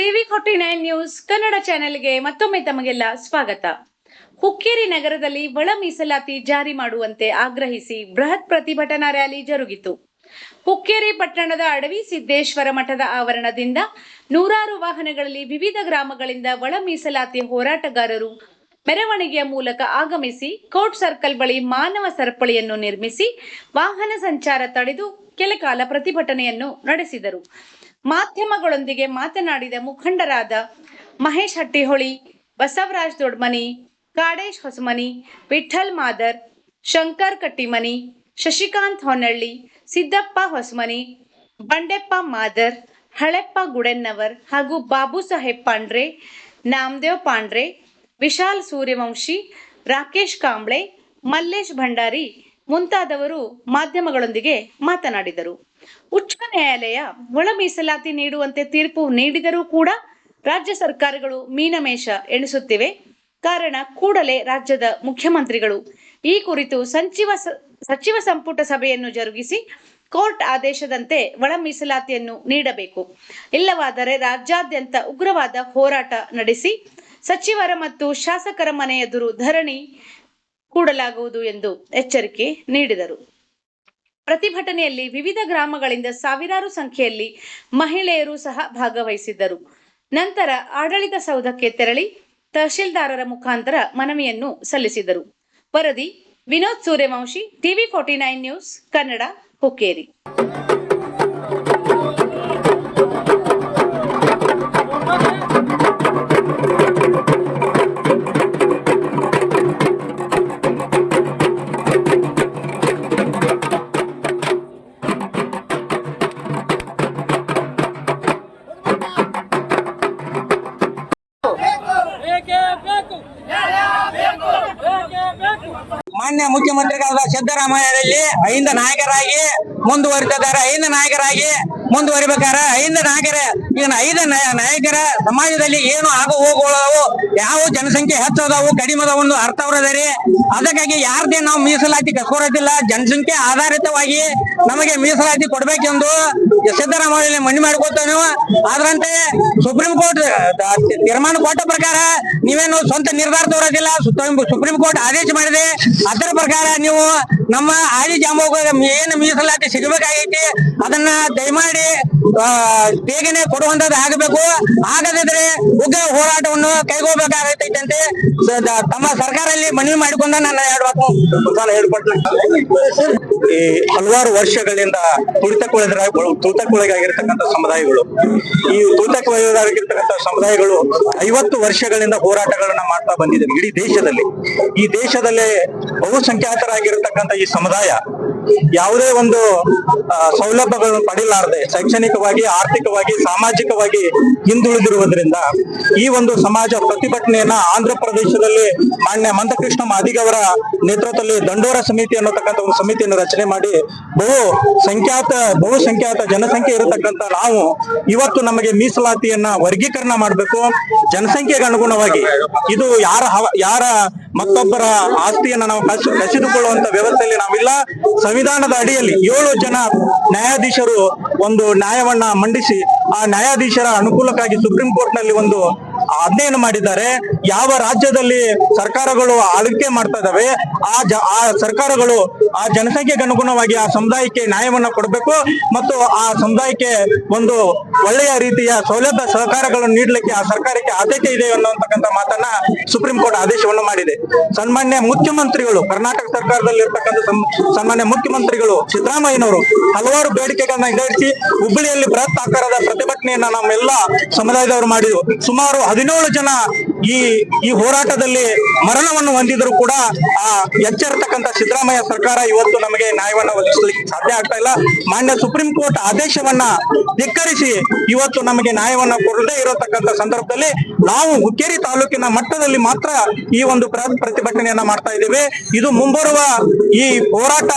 TV49 news Kannada ಚಾನೆಲ್ಗೆ ಮತ್ತೊಮ್ಮೆ ತಮಗೆಲ್ಲ ಸ್ವಾಗತ. ಹುಕ್ಕೇರಿ ನಗರದಲ್ಲಿ ಒಳ ಮೀಸಲಾತಿ ಜಾರಿ ಮಾಡುವಂತೆ ಆಗ್ರಹಿಸಿ ಬೃಹತ್ ಪ್ರತಿಭಟನಾ ರ್ಯಾಲಿ ಜರುಗಿತು. ಹುಕ್ಕೇರಿ ಪಟ್ಟಣದ ಅಡವಿ ಸಿದ್ದೇಶ್ವರ ಮಠದ ಆವರಣದಿಂದ ನೂರಾರು ವಾಹನಗಳಲ್ಲಿ ವಿವಿಧ ಗ್ರಾಮಗಳಿಂದ ಒಳ ಮೀಸಲಾತಿ ಹೋರಾಟಗಾರರು ಮೆರವಣಿಗೆಯ ಮೂಲಕ ಆಗಮಿಸಿ ಕೋರ್ಟ್ ಸರ್ಕಲ್ ಬಳಿ ಮಾನವ ಸರಪಳಿಯನ್ನು ನಿರ್ಮಿಸಿ ವಾಹನ ಸಂಚಾರ ತಡೆದು ಕೆಲಕಾಲ ಪ್ರತಿಭಟನೆಯನ್ನು ನಡೆಸಿದರು. ಮಾಧ್ಯಮಗಳೊಂದಿಗೆ ಮಾತನಾಡಿದ ಮುಖಂಡರಾದ ಮಹೇಶ್ ಹಟ್ಟಿಹೊಳಿ, ಬಸವರಾಜ್ ದೊಡ್ಮನಿ, ಕಾಡೇಶ್ ಹೊಸಮನಿ, ವಿಠಲ್ ಮಾದರ್, ಶಂಕರ್ ಕಟ್ಟಿಮನಿ, ಶಶಿಕಾಂತ್ ಹೊನ್ನಳ್ಳಿ, ಸಿದ್ದಪ್ಪ ಹೊಸಮನಿ, ಬಂಡೆಪ್ಪ ಮಾದರ್, ಹಳೆಪ್ಪ ಗುಡೆನ್ನವರ್ ಹಾಗೂ ಬಾಬು ಸಾಹೇಬ್ ಪಾಂಡ್ರೆ, ನಾಮದೇವ್ ಪಾಂಡ್ರೆ, ವಿಶಾಲ್ ಸೂರ್ಯವಂಶಿ, ರಾಕೇಶ್ ಕಾಂಬ್ಳೆ, ಮಲ್ಲೇಶ್ ಭಂಡಾರಿ ಮುಂತಾದವರು ಮಾಧ್ಯಮಗಳೊಂದಿಗೆ ಮಾತನಾಡಿದರು. ಉಚ್ಚ ನ್ಯಾಯಾಲಯ ಒಳ ಮೀಸಲಾತಿ ನೀಡುವಂತೆ ತೀರ್ಪು ನೀಡಿದರೂ ಕೂಡ ರಾಜ್ಯ ಸರ್ಕಾರಗಳು ಮೀನಮೇಷ ಎಣಿಸುತ್ತಿವೆ. ಕಾರಣ ಕೂಡಲೇ ರಾಜ್ಯದ ಮುಖ್ಯಮಂತ್ರಿಗಳು ಈ ಕುರಿತು ಸಚಿವ ಸಂಪುಟ ಸಭೆಯನ್ನು ಜರುಗಿಸಿ ಕೋರ್ಟ್ ಆದೇಶದಂತೆ ಒಳ ಮೀಸಲಾತಿಯನ್ನು ನೀಡಬೇಕು. ಇಲ್ಲವಾದರೆ ರಾಜ್ಯಾದ್ಯಂತ ಉಗ್ರವಾದ ಹೋರಾಟ ನಡೆಸಿ ಸಚಿವರ ಮತ್ತು ಶಾಸಕರ ಮನೆ ಎದುರು ಧರಣಿ ಕೂಡಲಾಗುವುದು ಎಂದು ಎಚ್ಚರಿಕೆ ನೀಡಿದರು. ಪ್ರತಿಭಟನೆಯಲ್ಲಿ ವಿವಿಧ ಗ್ರಾಮಗಳಿಂದ ಸಾವಿರಾರು ಸಂಖ್ಯೆಯಲ್ಲಿ ಮಹಿಳೆಯರು ಸಹ ಭಾಗವಹಿಸಿದ್ದರು. ನಂತರ ಆಡಳಿತ ಸೌಧಕ್ಕೆ ತೆರಳಿ ತಹಶೀಲ್ದಾರರ ಮುಖಾಂತರ ಮನವಿಯನ್ನು ಸಲ್ಲಿಸಿದರು. ವರದಿ ವಿನೋದ್ ಸೂರ್ಯವಂಶಿ, TV49 ನ್ಯೂಸ್ ಕನ್ನಡ, ಹುಕ್ಕೇರಿ. ಮಾನ್ಯ ಮುಖ್ಯಮಂತ್ರಿಗಳಾದ ಸಿದ್ದರಾಮಯ್ಯರಲ್ಲಿ ಐಂದ ನಾಯಕರಾಗಿ ಮುಂದುವರಿತಿದ್ದಾರೆ. ಮುಂದುವರಿಬೇಕಾದ್ರೆ ಐದು ನಾಯಕರ ಸಮಾಜದಲ್ಲಿ ಏನು ಆಗು ಹೋಗುವು, ಯಾವ ಜನಸಂಖ್ಯೆ ಹೆಚ್ಚದವು ಕಡಿಮೆದವನ್ನು ಅರ್ಥವರದರಿ. ಅದಕ್ಕಾಗಿ ಯಾರದೇ ನಾವು ಮೀಸಲಾತಿ ಕಸ್ಕೊರೋದಿಲ್ಲ. ಜನಸಂಖ್ಯೆ ಆಧಾರಿತವಾಗಿ ನಮಗೆ ಮೀಸಲಾತಿ ಕೊಡ್ಬೇಕೆಂದು ಸಿದ್ದರಾಮಯ್ಯ ಮನವಿ ಮಾಡ್ಕೊತಾನೆ. ಅದರಂತೆ ಸುಪ್ರೀಂ ಕೋರ್ಟ್ ತೀರ್ಮಾನ ಕೊಟ್ಟ ಪ್ರಕಾರ ನೀವೇನು ಸ್ವಂತ ನಿರ್ಧಾರ ತೋರೋದಿಲ್ಲ. ಸುಪ್ರೀಂ ಕೋರ್ಟ್ ಆದೇಶ ಮಾಡಿದೆ. ಅದರ ಪ್ರಕಾರ ನೀವು ನಮ್ಮ ಆದಿಜಾಂಬ ಏನು ಮೀಸಲಾತಿ ಸಿಗಬೇಕಾಗೈತಿ ಅದನ್ನ ದಯಮಾಡಿ ಬೇಗನೆ ಕೊಡುವಂತದ್ದು ಆಗಬೇಕು. ಆಗದಿದ್ರೆ ಉಗ್ರ ಹೋರಾಟವನ್ನು ಕೈಗೊಳ್ಳಬೇಕಾಗೈತೆ ಅಂತ ತಮ್ಮ ಸರ್ಕಾರದಲ್ಲಿ ಮನವಿ ಮಾಡಿಕೊಂಡ ನನ್ನ ಈ ಹಲವಾರು ವರ್ಷಗಳಿಂದ ತುಳಿತಕ್ಕೊಳಗಾಗಿರ್ತಕ್ಕಂಥ ಸಮುದಾಯಗಳು, ಈ ತುಳಿತಕ್ಕೊಳಗಾಗಿರ್ತಕ್ಕಂಥ ಸಮುದಾಯಗಳು 50 ವರ್ಷಗಳಿಂದ ಹೋರಾಟಗಳನ್ನ ಮಾಡ್ತಾ ಬಂದಿದೆ ಇಡೀ ದೇಶದಲ್ಲಿ. ಈ ದೇಶದಲ್ಲೇ ಬಹುಸಂಖ್ಯಾತರಾಗಿರ್ತಕ್ಕಂಥ ಈ ಸಮುದಾಯ ಯಾವುದೇ ಒಂದು ಸೌಲಭ್ಯಗಳನ್ನು ಪಡೆಯಲಾರದೆ ಶೈಕ್ಷಣಿಕವಾಗಿ, ಆರ್ಥಿಕವಾಗಿ, ಸಾಮಾಜಿಕವಾಗಿ ಹಿಂದುಳಿದಿರುವುದರಿಂದ ಈ ಒಂದು ಸಮಾಜ ಪ್ರತಿಭಟನೆಯನ್ನ ಆಂಧ್ರ ಪ್ರದೇಶದಲ್ಲಿ ಮಾನ್ಯ ಮಂದಕೃಷ್ಣ ಮಾದಿಗ ಅವರ ನೇತೃತ್ವದಲ್ಲಿ ದಂಡೋರ ಸಮಿತಿ ಅನ್ನತಕ್ಕಂಥ ಒಂದು ಸಮಿತಿಯನ್ನು ರಚನೆ ಮಾಡಿ ಬಹುಸಂಖ್ಯಾತ ಜನಸಂಖ್ಯೆ ಇರತಕ್ಕಂಥ ನಾವು ಇವತ್ತು ನಮಗೆ ಮೀಸಲಾತಿಯನ್ನ ವರ್ಗೀಕರಣ ಮಾಡಬೇಕು. ಜನಸಂಖ್ಯೆಗೆ ಅನುಗುಣವಾಗಿ ಇದು ಯಾರ ಮತ್ತೊಬ್ಬರ ಆಸ್ತಿಯನ್ನ ನಾವು ಕಸಿದುಕೊಳ್ಳುವಂತ ವ್ಯವಸ್ಥೆಯಲ್ಲಿ ನಾವಿಲ್ಲ. ಸಂವಿಧಾನದ ಅಡಿಯಲ್ಲಿ 7 ಜನ ನ್ಯಾಯಾಧೀಶರು ಒಂದು ನ್ಯಾಯವನ್ನ ಮಂಡಿಸಿ ಆ ನ್ಯಾಯಾಧೀಶರ ಅನುಕೂಲಕ್ಕಾಗಿ ಸುಪ್ರೀಂ ಕೋರ್ಟ್ ನಲ್ಲಿ ಒಂದು ಅಧ್ಯಯನ ಮಾಡಿದ್ದಾರೆ. ಯಾವ ರಾಜ್ಯದಲ್ಲಿ ಸರ್ಕಾರಗಳು ಆಳ್ವಿಕೆ ಮಾಡ್ತಾ ಇದಾವೆ ಆ ಸರ್ಕಾರಗಳು ಆ ಜನಸಂಖ್ಯೆಗೆ ಅನುಗುಣವಾಗಿ ಆ ಸಮುದಾಯಕ್ಕೆ ನ್ಯಾಯವನ್ನ ಕೊಡಬೇಕು ಮತ್ತು ಆ ಸಮುದಾಯಕ್ಕೆ ಒಂದು ಒಳ್ಳೆಯ ರೀತಿಯ ಸೌಲಭ್ಯ ಸಹಕಾರಗಳನ್ನು ನೀಡಲಿಕ್ಕೆ ಆ ಸರ್ಕಾರಕ್ಕೆ ಆದ್ಯತೆ ಇದೆ ಅನ್ನುವಂತಕ್ಕಂಥ ಮಾತನ್ನ ಸುಪ್ರೀಂ ಕೋರ್ಟ್ ಆದೇಶವನ್ನು ಮಾಡಿದೆ. ಸನ್ಮಾನ್ಯ ಮುಖ್ಯಮಂತ್ರಿಗಳು, ಕರ್ನಾಟಕ ಸರ್ಕಾರದಲ್ಲಿ ಇರ್ತಕ್ಕಂಥ ಸನ್ಮಾನ್ಯ ಮುಖ್ಯಮಂತ್ರಿಗಳು ಸಿದ್ದರಾಮಯ್ಯನವರು ಹಲವಾರು ಬೇಡಿಕೆಗಳನ್ನ ಈಡೇರಿಸಿ ಹುಬ್ಬಳ್ಳಿಯಲ್ಲಿ ಬೃಹತ್ ಆಕಾರದ ಪ್ರತಿಭಟನೆಯನ್ನ ನಮ್ಮೆಲ್ಲ ಸಮುದಾಯದವರು ಮಾಡಿದ್ರು. ಸುಮಾರು 17 ಜನ ಈ ಹೋರಾಟದಲ್ಲಿ ಮರಣವನ್ನು ಹೊಂದಿದ್ರು ಕೂಡ ಆ ಎಚ್ಚರತಕ್ಕಂಥ ಸಿದ್ದರಾಮಯ್ಯ ಸರ್ಕಾರ ಇವತ್ತು ನಮಗೆ ನ್ಯಾಯವನ್ನ ಒದಗಿಸಲಿಕ್ಕೆ ಸಾಧ್ಯ ಆಗ್ತಾ ಇಲ್ಲ. ಮಾನ್ಯ ಸುಪ್ರೀಂ ಕೋರ್ಟ್ ಆದೇಶವನ್ನ ಧಿಕ್ಕರಿಸಿ ಇವತ್ತು ನಮಗೆ ನ್ಯಾಯವನ್ನ ಕೊಡದೇ ಇರತಕ್ಕಂಥ ಸಂದರ್ಭದಲ್ಲಿ ನಾವು ಹುಕ್ಕೇರಿ ತಾಲೂಕಿನ ಮಟ್ಟದಲ್ಲಿ ಮಾತ್ರ ಈ ಒಂದು ಪ್ರತಿಭಟನೆಯನ್ನ ಮಾಡ್ತಾ ಇದ್ದೇವೆ. ಇದು ಮುಂಬರುವ ಈ ಹೋರಾಟ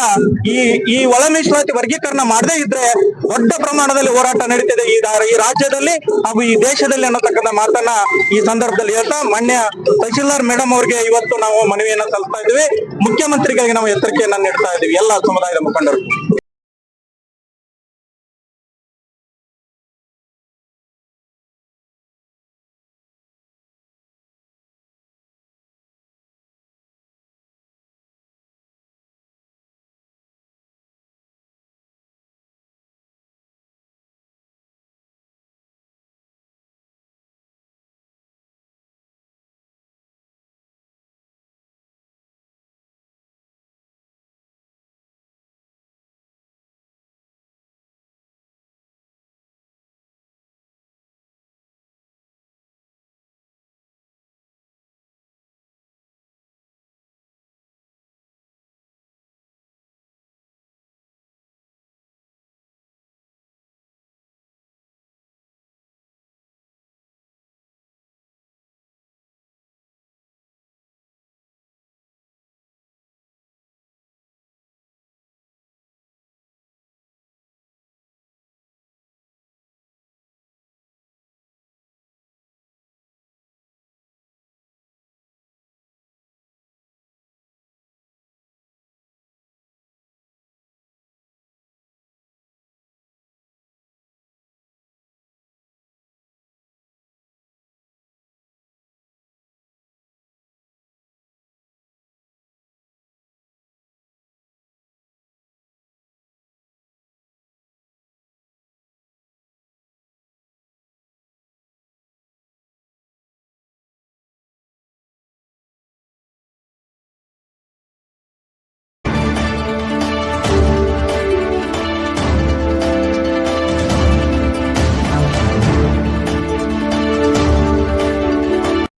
ಈ ಒಳ ಮೀಸಲಾತಿ ವರ್ಗೀಕರಣ ಮಾಡದೇ ಇದ್ರೆ ದೊಡ್ಡ ಪ್ರಮಾಣದಲ್ಲಿ ಹೋರಾಟ ನಡೀತಿದೆ ಈ ರಾಜ್ಯದಲ್ಲಿ ಹಾಗೂ ಈ ದೇಶದಲ್ಲಿ ಅನ್ನತಕ್ಕಂಥ ಮಾತನ್ನ ಈ ಸಂದರ್ಭದಲ್ಲಿ ಹೇಳ್ತಾ ಮಾನ್ಯ ತಹಶೀಲ್ದಾರ್ ಮೇಡಮ್ ಅವರಿಗೆ ಇವತ್ತು ನಾವು ಮನವಿಯನ್ನ ಸಲ್ಲಿಸ್ತಾ ಇದ್ದೀವಿ. ಮುಖ್ಯಮಂತ್ರಿಗಳಿಗೆ ನಾವು ಎಚ್ಚರಿಕೆಯನ್ನ ನೀಡ್ತಾ ಇದ್ದೀವಿ ಎಲ್ಲ ಸಮುದಾಯದ ಮುಖಂಡರು.